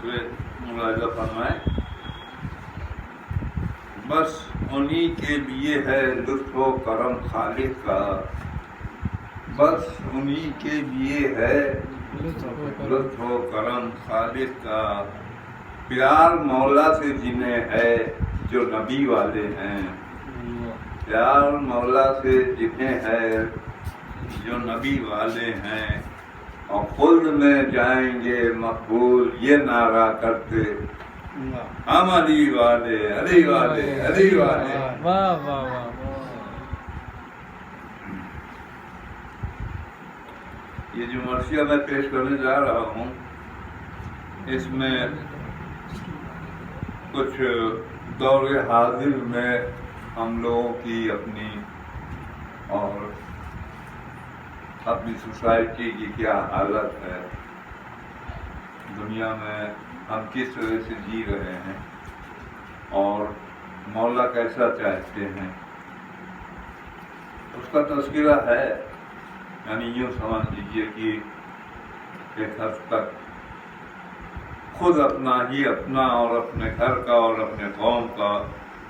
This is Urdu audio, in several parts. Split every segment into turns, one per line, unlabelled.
دوسرے ملاحظہ فرمائیں، بس انہی کے لیے ہے لطف و کرم خالق کا، بس انہی کے لیے ہے لطف و کرم خالق کا، پیار مولا سے جنہیں ہے جو نبی والے ہیں، پیار مولا سے جنہیں ہے جو نبی والے ہیں، اور خلد میں جائیں گے مقبول یہ نعرہ کرتے ہم علی والے علی والے علی والے۔
واہ واہ واہ واہ۔
یہ جو مرثیہ میں پیش کرنے جا رہا ہوں، اس میں کچھ دور حاضر میں ہم لوگوں کی اپنی اور اپنی سوسائٹی کی کیا حالت ہے، دنیا میں ہم کس طرح سے جی رہے ہیں اور مولا کیسا چاہتے ہیں، اس کا تذکرہ ہے۔ یعنی یوں سمجھ لیجیے کہ ایک حد تک خود اپنا ہی اپنا اور اپنے گھر کا اور اپنے قوم کا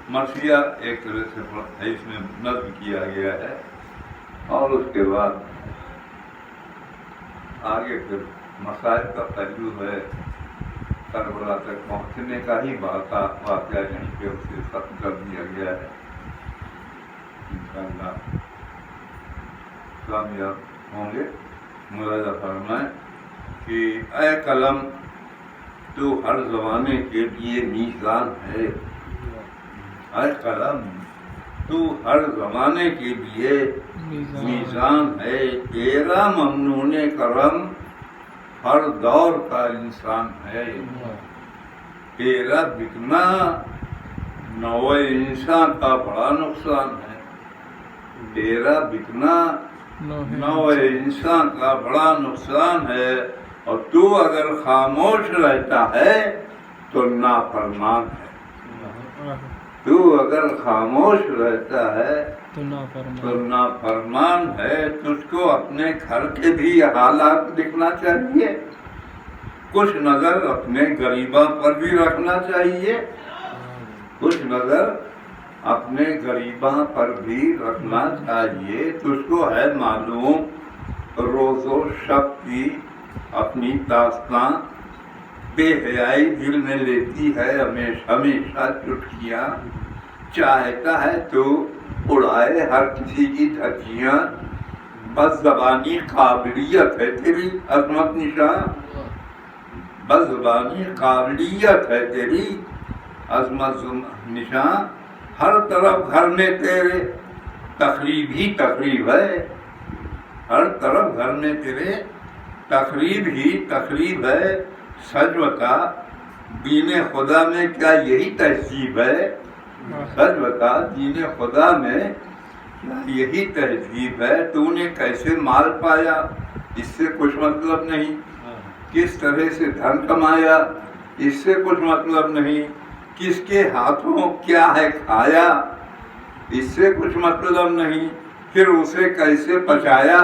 مرثیہ ایک طرح سے اس میں نظم کیا گیا ہے، اور اس کے بعد آگے پھر مسائل کا پہلو ہے، کربلا تک پہنچنے کا ہی واقعہ یہیں پہ اسے ختم کر دیا گیا ہے۔ انشاءاللہ کامیاب ہوں گے۔ ملاحظہ فرمائیں کہ اے قلم تو ہر زمانے کے لیے میزان ہے، اے قلم تو ہر زمانے کے لیے میزان ہے، تیرا ممنون کرم ہر دور کا انسان ہے، تیرا بکنا نوع انسان کا بڑا نقصان ہے، تیرا بکنا نوع انسان کا بڑا نقصان ہے، اور تو اگر خاموش رہتا ہے تو نافرمان ہے، تو اگر خاموش رہتا ہے تو نافرمان ہے۔ تجھ کو اپنے گھر کے بھی حالات دکھنا چاہیے، کچھ نظر اپنے غریباں پر بھی رکھنا چاہیے، کچھ نظر اپنے غریباں پر بھی رکھنا چاہیے۔ تجھ کو ہے معلوم روز و شب کی اپنی داستان، بے حیائی دل میں لیتی ہے ہمیشہ چٹکیاں، چاہتا ہے تو اڑائے ہر کسی کی دھجیاں، بس زبانی قابلیت ہے تیری عظمت نشان، بس زبانی قابلیت ہے تیری عظمت نشان، ہر طرف گھر میں تیرے تقریب ہی تقریب ہے، ہر طرف گھر میں تیرے تقریب ہی تقریب ہے، سچ بتا دین خدا میں کیا یہی تہذیب ہے، سچ بتا دین خدا میں کیا یہی تہذیب ہے، تو نے کیسے مال پایا اس سے کچھ مطلب نہیں، کس طرح سے دھن کمایا اس سے کچھ مطلب نہیں، کس کے ہاتھوں کیا ہے کھایا اس سے کچھ مطلب نہیں، پھر اسے کیسے پچایا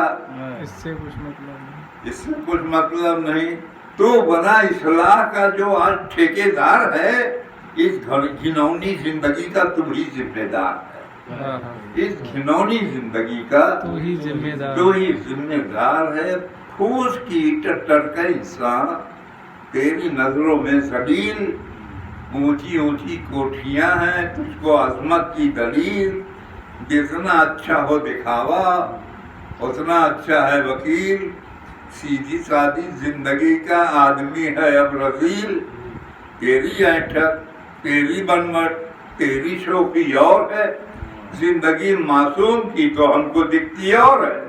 اس سے کچھ مطلب نہیں،
اس سے کچھ مطلب نہیں۔ تو بنا اصلاح کا جو آج ٹھیکیدار ہے، اس گھنونی زندگی کا تم ہی ذمہ دار ہے، اس گھنونی زندگی کا
تو ہی
ذمہ دار ہے۔ پھوس کی ٹٹر کا انسان تیری نظروں میں ذلیل، اونچی اونچی کوٹھیاں ہیں تجھ کو عظمت کی دلیل، جتنا اچھا ہو دکھاوا اتنا اچھا ہے وکیل، سیدھی سادی زندگی کا آدمی ہے اب رذیل، تیری اینٹھک تیری بنمٹ تیری شوخی اور ہے، زندگی معصوم کی تو ہم کو دکھتی اور ہے،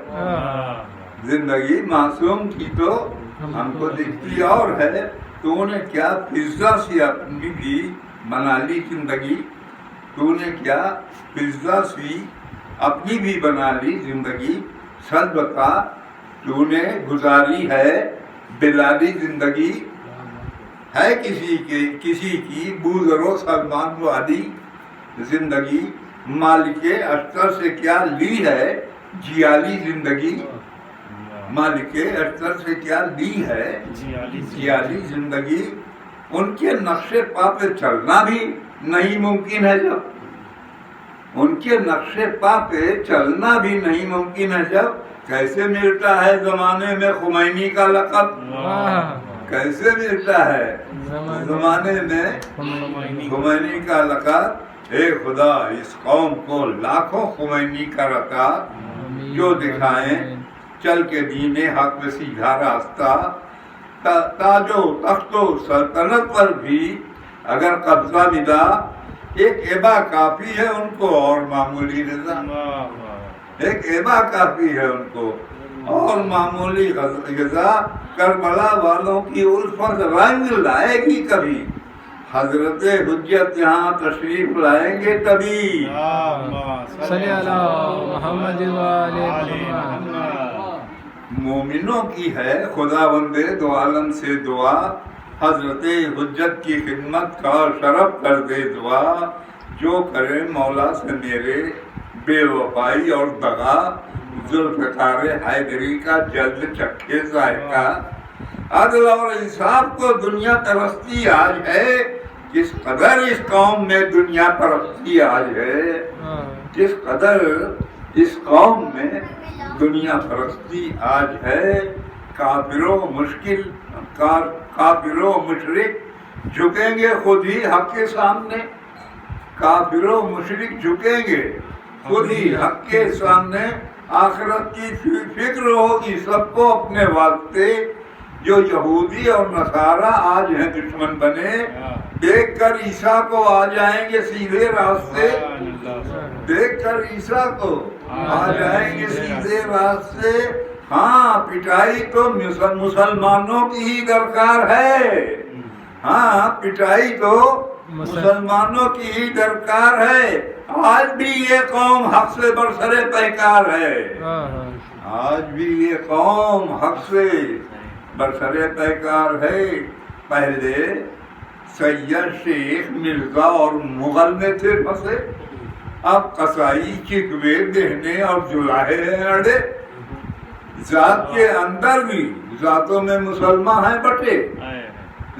زندگی معصوم کی تو ہم کو دکھتی اور ہے۔ تو نے کیا فضا سے اپنی بھی بنا لی زندگی، تو نے کیا فضا سی اپنی بھی بنا لی زندگی، سچ بتا تو نے گزاری ہے بلالی زندگی، ہے کسی کی بوذر و سلمان والی زندگی، مالک اشتر سے کیا لی ہے جیالی زندگی، مالک اشتر سے کیا لی ہے جیالی زندگی، ان کے نقش پا پہ چلنا بھی نہیں ممکن ہے جب، ان کے نقش پا پہ چلنا بھی نہیں ممکن ہے جب، کیسے ملتا ہے زمانے میں خمینی کا لقب؟ کیسے ملتا ہے زمانے میں خمینی کا لقب؟ اے خدا اس قوم کو لاکھوں خمینی کا رکعت جو دکھائیں چل کے دین حق میں سیدھا راستہ، تاج و تخت و سلطنت پر بھی اگر قبضہ ملا، ایک ایبا کافی ہے ان کو اور معمولی رضا، ایک ایبا کافی ہے ان کو اور معمولی غذا، کربلا والوں کی الفت رنگ لائے گی کبھی، حضرت حجت یہاں تشریف لائیں گے تبھی۔
صلی اللہ محمد
مومنوں کی ہے خدا بندے دو عالم سے دعا، حضرت حجت کی خدمت کا شرف کر دے دعا، جو کرے مولا سے میرے بے وفائی اور دغا، ذوالفقار حیدری کا جلد چکھے ذائقہ۔ عدل اور انصاف کو دنیا پرستی آج ہے، جس قدر اس قوم میں دنیا پرستی آج ہے، جس قدر اس قوم میں دنیا پرستی آج ہے، کافر و مشرک جھکیں گے خود ہی حق کے سامنے، کافر و مشرک جھکیں گے خود ہی حق کے سامنے، آخرت کی فکر ہوگی سب کو اپنے واسطے، جو یہودی اور نصارہ آج ہیں دشمن بنے، دیکھ کر عیسیٰ کو آ جائیں گے سیدھے راستے، دیکھ کر عیسیٰ کو آ جائیں گے سیدھے راستے۔ ہاں پٹائی تو مسلمانوں کی ہی درکار ہے، ہاں پٹائی تو مسلمانوں کی ہی درکار ہے، آج بھی یہ قوم حق سے برسرے پیکار ہے، آج بھی یہ قوم حق سے برسرے پیکار ہے۔ پہلے سید شیخ مرزا اور مغل میں تھے پھنسے، اب قصائی چکوے دہنے اور جلاہے ہیں اڑے، ذات کے اندر بھی ذاتوں میں مسلمان ہیں بٹے،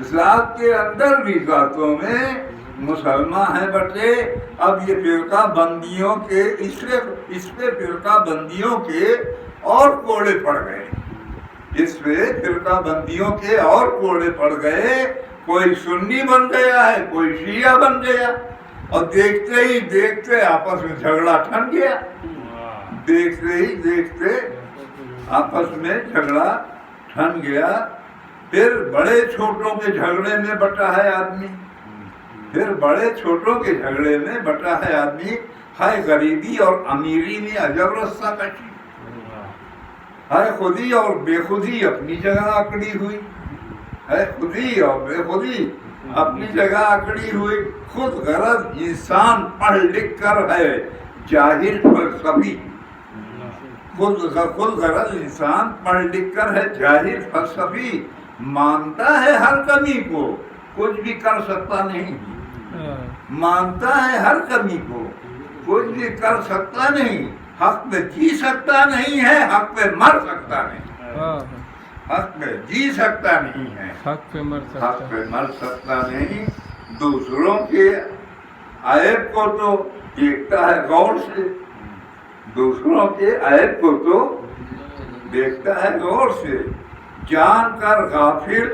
ذات کے اندر بھی ذاتوں میں مسلمان ہیں بٹے۔ اب یہ فرقہ بندیوں کے اس پہ فرقہ بندیوں کے اور کوڑے پڑ گئے، اس پہ فرقہ بندیوں کے اور کوڑے پڑ گئے، کوئی سنی بن گیا ہے، کوئی شیعہ بن گیا، اور دیکھتے ہی دیکھتے آپس میں جھگڑا ٹھن گیا، دیکھتے ہی دیکھتے آپس میں جھگڑا ٹھن گیا۔ پھر بڑے چھوٹوں کے جھگڑے میں بٹا ہے آدمی، پھر بڑے چھوٹوں کے جھگڑے میں بٹا ہے آدمی، ہے غریبی اور امیری میں عجب رسہ کشی، ہے خودی اور بے خودی اپنی جگہ اکڑی ہوئی، ہے خودی اور بے خودی اپنی جگہ اکڑی ہوئی۔ خود غرض انسان پڑھ لکھ کر ہے جاہل فلسفی، خود غرض انسان پڑھ لکھ کر ہے جاہل فلسفی، مانتا ہے ہر کمی کو کچھ بھی کر سکتا نہیں، مانتا ہے ہر کمی کو کچھ بھی کر سکتا نہیں، حق میں جی سکتا نہیں ہے، حق پہ مر سکتا نہیں، حق میں جی سکتا نہیں ہے،
حق پہ
مر سکتا نہیں۔ دوسروں کے عیب کو تو دیکھتا ہے غور سے، دوسروں کے عیب کو تو دیکھتا ہے غور سے، جان کر غافل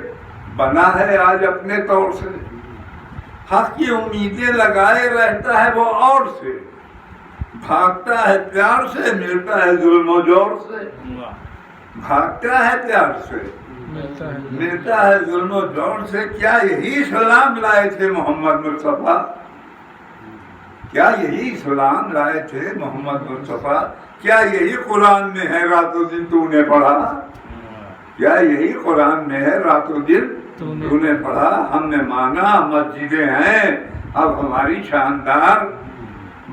بنا ہے آج اپنے طور سے، حق کی امیدیں لگائے رہتا ہے وہ اور سے، بھاگتا ہے پیار سے ملتا ہے ظلم و جور سے، بھاگتا ہے پیار سے ملتا ہے ظلم و جور سے۔ کیا یہی سلام لائے تھے محمد مصطفیٰ؟ کیا یہی سلام لائے تھے محمد مصطفیٰ؟ کیا یہی قرآن میں ہے رات و دن تو نے پڑھا؟ کیا یہی قرآن میں ہے رات و دن تو نے پڑھا؟ ہم نے مانا مسجدیں ہیں اب ہماری شاندار،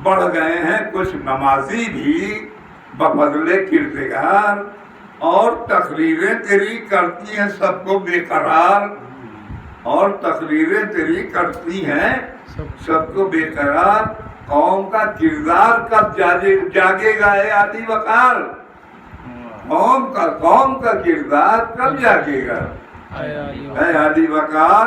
بڑھ گئے ہیں کچھ نمازی بھی بفضل کردگار، اور تقریریں تیری کرتی ہیں سب کو بے قرار، اور تقریریں تیری کرتی ہیں سب کو بے قرار۔ قوم کا کردار کب جاگے گا اے عالی وقار؟ قوم کا کردار کب جاگے گا اے عالی وقار؟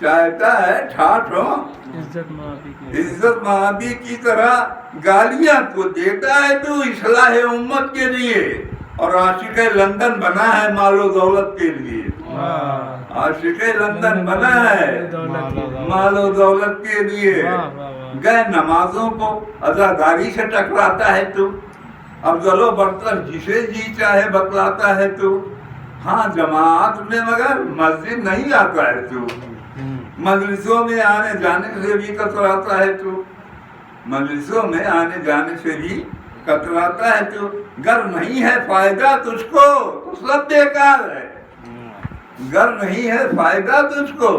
چاہتا ہے ٹھاٹ ہو،
عزت ماں باپ کی
عزت ماں باپ کی طرح گالیاں تو دیتا ہے تو اصلاح امت کے لیے، اور عاشق لندن بنا ہے مال و دولت کے لیے، عاشق لندن بنا ہے مال و دولت کے لیے، گئے نمازوں کو عزاداری سے ٹکراتا ہے تو، افضل و برتر جسے جی چاہے بتلاتا ہے تو، ہاں جماعت میں مگر مسجد نہیں آتا ہے تو، مجلسوں میں آنے جانے سے بھی کتراتا ہے تو، مجلسوں میں آنے جانے سے بھی کتراتا ہے تو، گر نہیں ہے فائدہ تجھ کو تو سب بیکار ہے، گر نہیں ہے فائدہ تجھ کو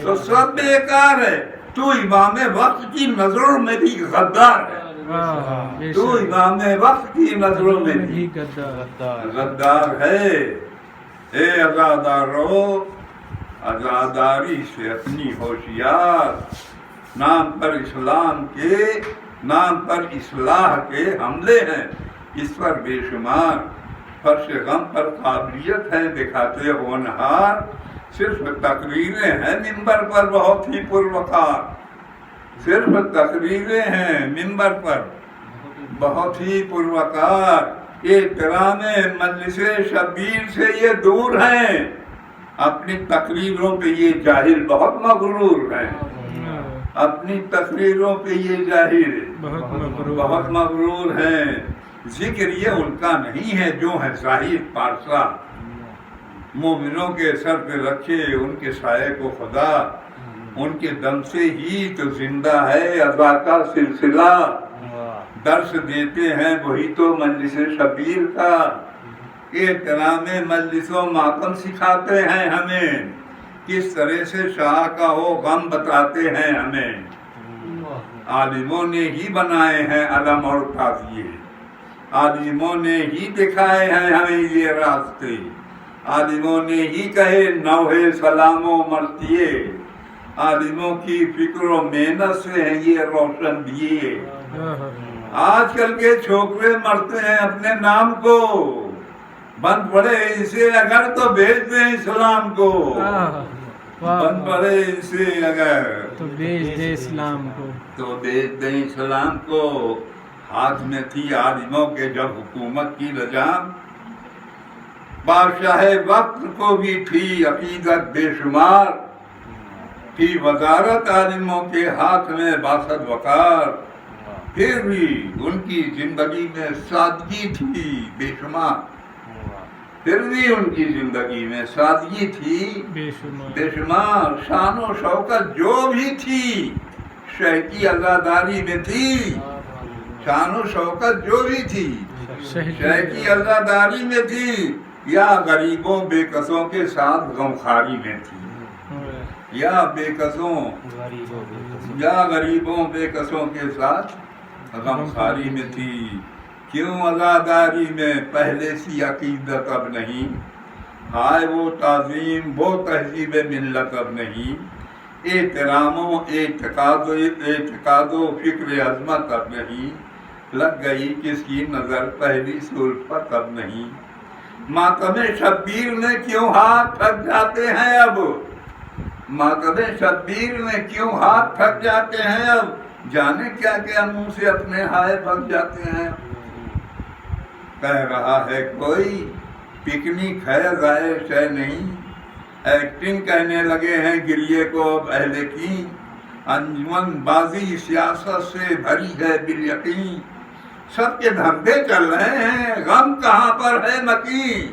تو سب بیکار ہے، تو امام وقت کی نظروں میں بھی غدار ہے، تو امام وقت کی نظروں میں بھی غدار ہے۔ اے عزادارو، عزاداری سے اپنی ہوشیار، نام پر اسلام کے، نام پر اصلاح کے حملے ہیں اس پر بے شمار، فرش غم پر قابلیت ہے دکھاتے ہونہار، صرف تقریریں ہیں ممبر پر بہت ہی پروقار، صرف تقریریں ہیں ممبر پر بہت ہی پروقار، احترام مجلس شبیر سے یہ دور ہیں، اپنی تقریروں پہ یہ جاہل بہت مغرور ہیں، اپنی تقریروں پہ یہ جاہل بہت مغرور ہیں، ذکر یہ ان کا نہیں ہے جو ہے ظاہر پارسا، مومنوں کے سر پہ رکھے ان کے سائے کو خدا، ان کے دم سے ہی تو زندہ ہے عزا کا سلسلہ، درس دیتے ہیں وہی تو مجلس شبیر کا، احترام مجلس و ماتم سکھاتے ہیں ہمیں، کس طرح سے شاہ کا ہو غم بتاتے ہیں ہمیں، عالموں نے ہی بنائے ہیں علم اور تعزیے، عالموں نے ہی دکھائے ہیں ہمیں یہ راستے، عالموں نے ہی کہے نوحے سلام و مرثیے، عالموں کی فکر و محنت سے ہیں یہ روشن دیے، آج کل کے چھوکرے مرتے ہیں اپنے نام کو، بند پڑے اسے اگر تو بھیج دیں اسلام کو، بند پڑے اسے اگر
تو بھیج دے اسلام کو،
تو بھیج دیں اسلام کو، ہاتھ میں تھی عالموں کے جب حکومت کی لجام، بادشاہ وقت کو بھی تھی عقیدت بے شمار، تھی وزارت عالموں کے ہاتھ میں باسط وقار، پھر بھی ان کی زندگی میں سادگی تھی بے شمار، پھر بھی ان کی زندگی میں سادگی تھی بے شمار، شان و شوکت جو بھی تھی شہ کی عزاداری میں تھی، شان و شوکت جو بھی تھی شہ کی عزاداری میں تھی، یا غریبوں بے کسوں کے ساتھ غمخواری میں تھی، یا بے کسوں یا غریبوں بے کسوں کے ساتھ غمخواری میں تھی، کیوں عزاداری میں پہلے سی عقیدت اب نہیں، ہائے وہ تعظیم وہ تہذیب ملت اب نہیں، احترام و اعتقاد و فکر عظمت اب نہیں، لگ گئی کس کی نظر پہلی سلفت اب نہیں، ماتم شبیر میں کیوں ہاتھ تھک جاتے ہیں اب، ماتم شبیر میں کیوں ہاتھ تھک جاتے ہیں اب، جانے کیا کیا منہ سے اپنے ہائے پک جاتے ہیں، کہہ رہا ہے کوئی پکنک ہے ضائع شے نہیں، ایکٹنگ کہنے لگے ہیں گریے کو اب اہل کی، انجمن بازی سیاست سے بھری ہے بالیقین، سب کے دھندے چل رہے ہیں غم کہاں پر ہے مکین،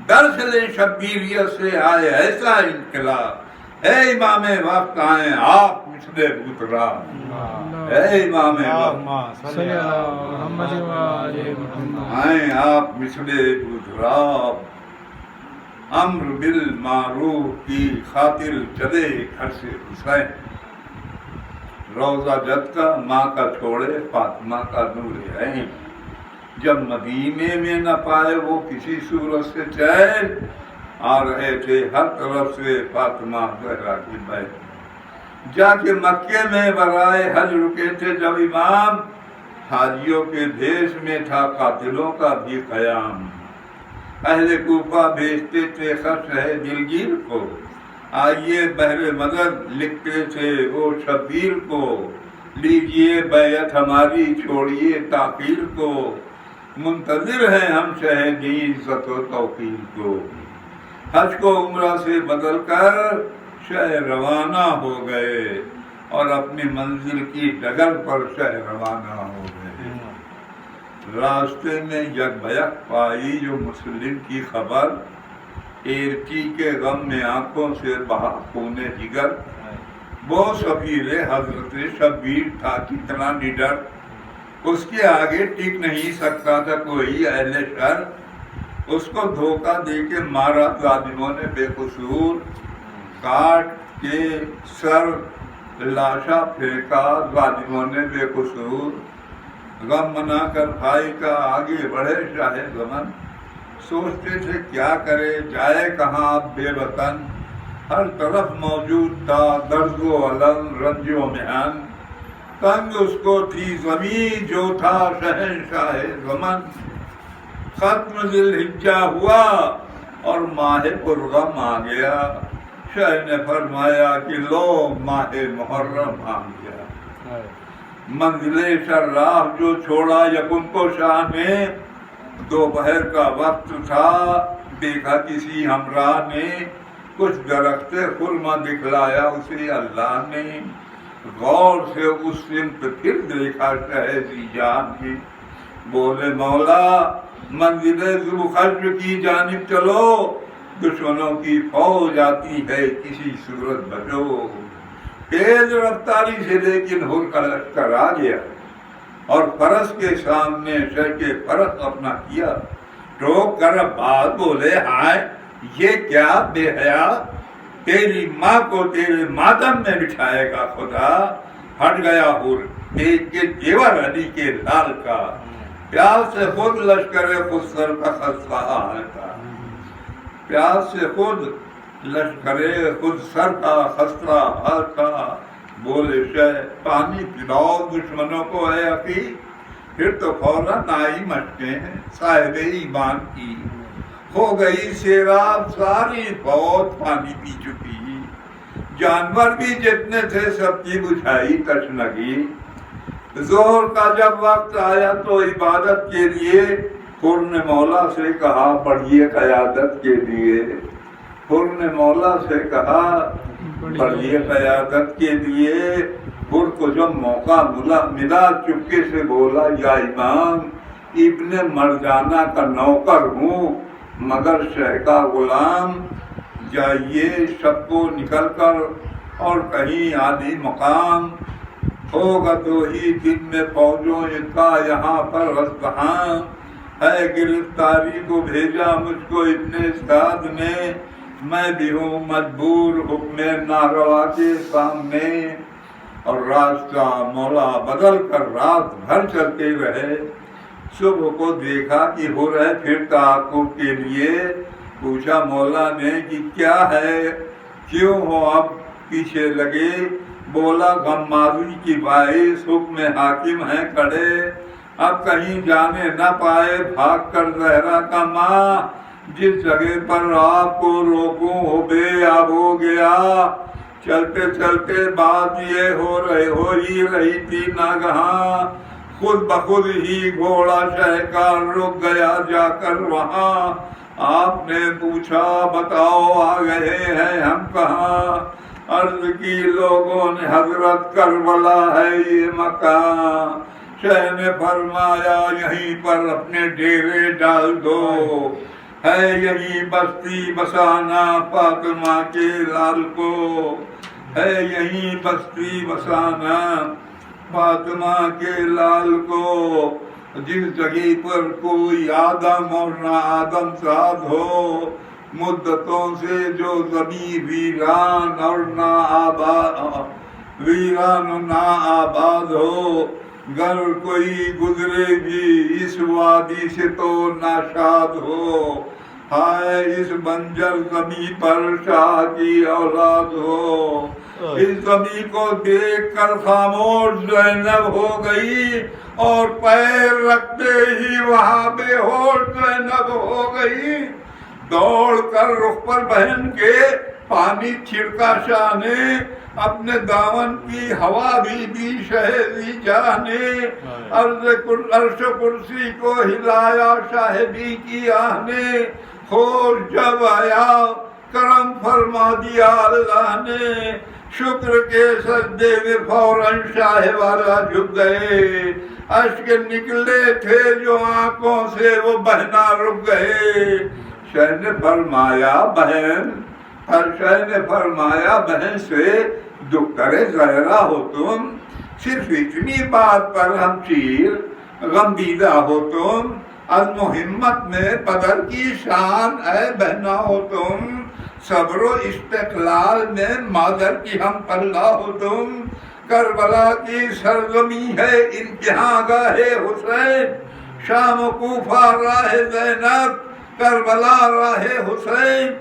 درس لیں شبیریت سے آئے ایسا انقلاب، اے امام وقت آئیں آپ مثل بوترا، اے امام وقت آئیں آپ مثل بوترا، امر بالمعروف کی خاطر چلے گھر سے حسین، روزہ جد کا ماں کا چھوڑے فاطمہ کا نور عین، جب مدینے میں نہ پائے وہ کسی صورت سے چین، آ رہے تھے ہر طرف سے فاطمہ زہرا کی بیت، جا کے مکے میں برائے حج رکے تھے جب امام، حاجیوں کے بھیس میں تھا قاتلوں کا بھی قیام، اہل کوفہ بھیجتے تھے خط ہے دلگیر کو، آئیے بہر مدد لکھتے تھے وہ شبیر کو، لیجئے بیعت ہماری چھوڑیے تاخیر کو، منتظر ہیں ہم شہدی عزت و توقیر کو۔ حج کو عمرہ سے بدل کر شہ روانہ ہو گئے اور اپنی منزل کی ڈگر پر شہ روانہ ہو گئے۔ راستے میں یک بیک پائی جو مسلم کی خبر، ایرچی کے غم میں آنکھوں سے بہا خون جگر، وہ سفیر حضرت شبیر تھا کتنا نڈر، اس کے آگے ٹک نہیں سکتا تھا کوئی اہل شر، اس کو دھوکہ دے کے مارا ظالموں نے بے قصور، کاٹ کے سر لاشا پھینکا ظالموں نے بے قصور، غم منا کر بھائی کا آگے بڑھے شاہ زمن، سوچتے تھے کیا کرے جائے کہاں اب بے وطن، ہر طرف موجود تھا درد و الم رنج و محن، تنگ اس کو تھی زمین جو تھا شہنشاہ زمن، ختم ذی الحجہ ہوا اور ماہ پرغم آ گیا، شاہ نے فرمایا کہ لو ماہ محرم آ گیا، منزل شراح جو چھوڑا یکم کو شاہ نے، دوپہر کا وقت تھا دیکھا کسی ہمراہ نے، کچھ درخت خرما دکھلایا اسے اللہ نے، غور سے اس سمت پھر دیکھا شہ ذیجان کی، بولے مولا منزل ذوالخجر کی جانب چلو، دشمنوں کی فوج آتی ہے کسی صورت بچو، تیز رفتاری سے لیکن ہر کا لشکر آ گیا، اور فرس کے سامنے شہ کے فرس اپنا کیا، ٹوک کر بات بولے ہائے یہ کیا بے حیا، تیری ماں کو تیرے ماتم میں بٹھائے گا خدا، ہٹ گیا ہر دیکھ کے دیور علی کے لال کا، پیاس سے خود لشکر خسر کا خستہ حال تھا، پیاس سے خود لشکر خود سر کا خستہ حال تھا، بولے شہ پانی پلاؤ دشمنوں کو ہے اخی، پھر تو فوراً آئی مشکیں ہیں صاحب ایمان کی، ہو گئی سیراب ساری فوج پانی پی چکی، جانور بھی جتنے تھے سب کی بجھائی تشنگی، ظہر کا جب وقت آیا تو عبادت کے لیے حر نے مولا سے کہا پڑھیے قیادت کے لیے، حر نے مولا سے کہا پڑھیے قیادت کے لیے، حر کو جب موقع ملا چپکے سے بولا یا امام ابن مرجانہ کا نوکر ہوں مگر شہ کا غلام، جائیے شب کو نکل کر اور کہیں عالی مقام، ہوگا تو ہی دن میں فوجوں کا یہاں پر رستحان، ہے گرفتاری کو بھیجا مجھ کو ابن سعد نے، میں بھی ہوں مجبور حکم ناروا کے سامنے، اور راستہ مولا بدل کر رات بھر چلتے رہے، صبح کو دیکھا کہ ہو رہے پھر تعاقب کے لیے، پوچھا مولا نے کہ کیا ہے کیوں ہو اب پیچھے لگے، بولا غمازی کی باعث حکم حاکم ہیں کھڑے، اب کہیں جانے نہ پائے بھاگ کر زہرا کا ماں، جس جگہ پر آپ کو روکوں ہو بے آب ہو گیا، چلتے چلتے بات یہ ہو ہی رہی تھی ناگہاں، خود بخود ہی گھوڑا شہکار رک گیا جا کر وہاں، آپ نے پوچھا بتاؤ آ گئے ہیں ہم کہاں، عرض کی لوگوں نے حضرت کربلا ہے یہ مکان، شہ نے فرمایا یہیں پر اپنے ڈیرے ڈال دو، ہے یہی بستی بسانا فاطمہ کے لال کو، ہے یہی بستی بسانا فاطمہ کے لال کو، جس جگہ پر کوئی آدم اور نہ آدم زاد ہو، مدتوں سے جو زمین ویران اور نہ آباد ہو، گر کوئی گزرے بھی اس وادی سے تو ناشاد ہو، ہائے اس بنجر زمین پر شاہ کی اولاد ہو، اس زمین کو دیکھ کر خاموش زینب ہو گئی، اور پیر رکھتے ہی وہاں بے ہوش زینب ہو گئی، دوڑ کر رخ پر بہن کے
پانی چھڑکا شاہ نے، اپنے دامن کی ہوا بھی دی شہزی جاہ نے، عرش و کرسی کو ہلایا صاحبی کی آہ نے، خوش جب آیا کرم فرما دیا اللہ نے، شکر کے سجدے میں فوراً شاہ والا جھک گئے، اشک نکلے تھے جو آنکھوں سے وہ بہنا رک گئے۔ شاہ نے فرمایا بہن، ہر شاہ نے فرمایا بہن سے دختر زہرا ہو تم، صرف اتنی بات پر ہم چیر غمدیدہ ہو تم، عزم و ہمت میں بدر کی شان اے بہنا ہو تم، صبر و استقلال میں مادر کی ہم پلہ ہو تم، کربلا کی سرزمی ہے امتحاں گاہ حسین، شام و کوفہ راہ زینب، کربلا راہ حسین،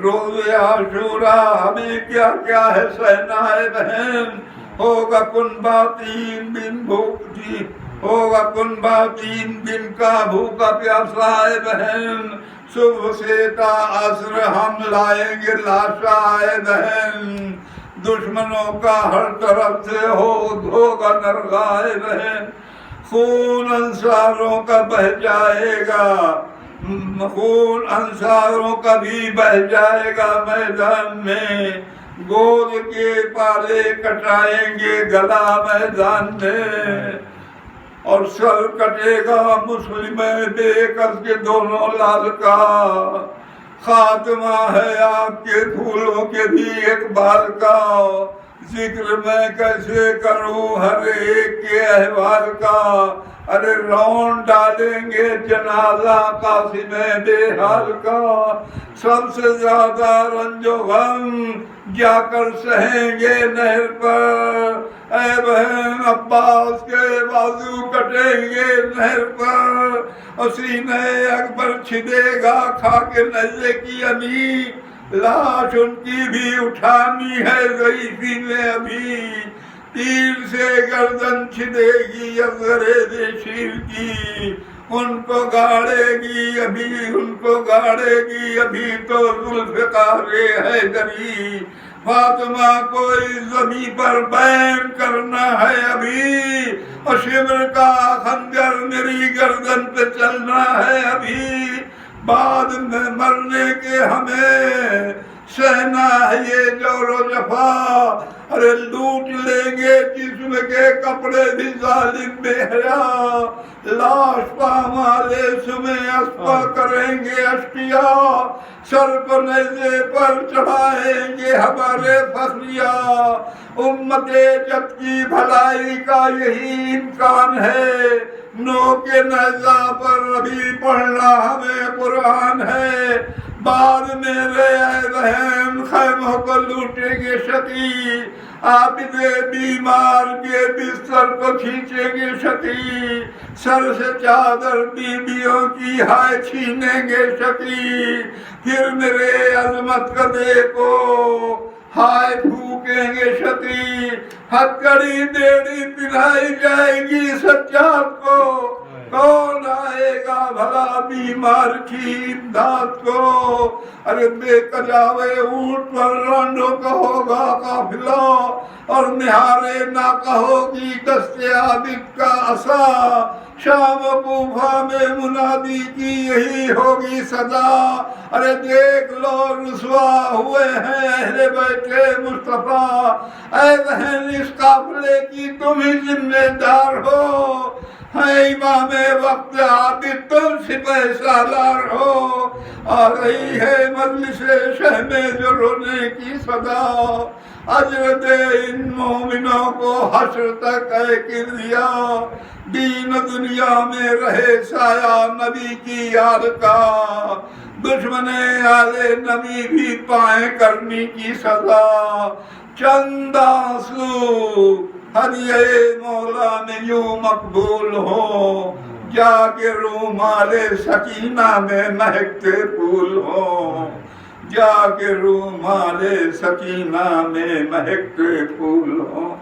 روز عاشورا ہمیں کیا کیا ہے سہنا ہے بہن، ہوگا کنبہ 3 دن بھوک تھی، ہوگا کنبہ 3 دن کا بھوکا پیاسا ہے بہن، صبح سے تا عصر ہم لائیں گے لاشا ہے بہن، دشمنوں کا ہر طرف سے ہوگا نرغا ہے بہن، خون انصاروں کا بہہ جائے گا، خون انصاروں کا بھی بہ جائے گا میدان میں، گود کے پالے کٹائیں گے گلا میدان میں، اور سر کٹے گا مسلم بے کس کے دونوں لال کا، خاتمہ ہے آپ کے پھولوں کے بھی ایک بال کا، ذکر میں کیسے کروں ہر ایک کے احوال کا، ارے رون ڈالیں گے جنازہ قاسم بے حال کا، سب سے زیادہ رنج و غم جا کر سہیں گے نہر پر، اے بہن عباس کے بازو کٹیں گے نہر پر، اور سینہ اکبر چھدے گا کھا کے نیزے کی امی، لاش ان کی بھی اٹھانی ہے ضعیفی میں ابھی، تیر سے گردن چھدے گی اصغر شیر کی، ان کو گاڑے گی ابھی، ان کو گاڑے گی ابھی تو ذوالفقار حیدری، فاطمہ کو اس زمین پر بیان کرنا ہے ابھی، اور شبر کا خنجر میری گردن پہ چلنا ہے ابھی، بعد میں مرنے کے ہمیں سہنا ہے یہ جور و جفا، ارے لوٹ لیں گے جسم کے کپڑے بھی ظالم بے حیا، لاش پامالے سمیں اسپا کریں گے اشقیا، سر کو نیزے پر چڑھائیں گے ہمارے فخریا، امت جد کی بھلائی کا یہی امکان ہے، نو کے نیزہ پر ابھی پڑھنا ہمیں قرآن ہے، بعد میرے اے بہن خیموں کو لوٹیں گے شقی، عابد بیمار کے بستر کو کھینچیں گے شقی، سر سے چادر بیویوں کی ہائے چھینیں گے شقی، پھر میرے عظمت کا دیکھو ہائے پھونکیں گے شقی، ہتھکڑی بیڑی پہنائی جائے گی سجاد کو، کون آئے گا بھلا بیمار کی امداد کو، ارے بے کجاوے اونٹ پر رانڈوں کا ہوگا قافلہ، اور نہارے ناکہ ہوگی دست عابد کا عصا، شام و کوفہ میں منادی کی یہی ہوگی صدا، ارے دیکھ لو رسوا ہوئے ہیں اہل بیت مصطفیٰ، اے بہن اس قافلے کی تم ہی ذمہ دار ہو، ہے امام وقت عابد تم سپہ سالار ہو، آ رہی ہے مجلس شہ میں جو رونے کی صدا، اجر دے ان مومنوں کو حشر تک اے کبریا، دین دنیا میں رہے سایہ نبی کی یاد کا، دشمن آل نبی بھی پائیں کرنی کی سزا، چند آنسو ہدیہ مولا میں یوں مقبول ہو، جا کے رومال سکینہ میں مہکتے پھول ہو، جا کے رومال سکینہ میں مہکتے پھول ہو۔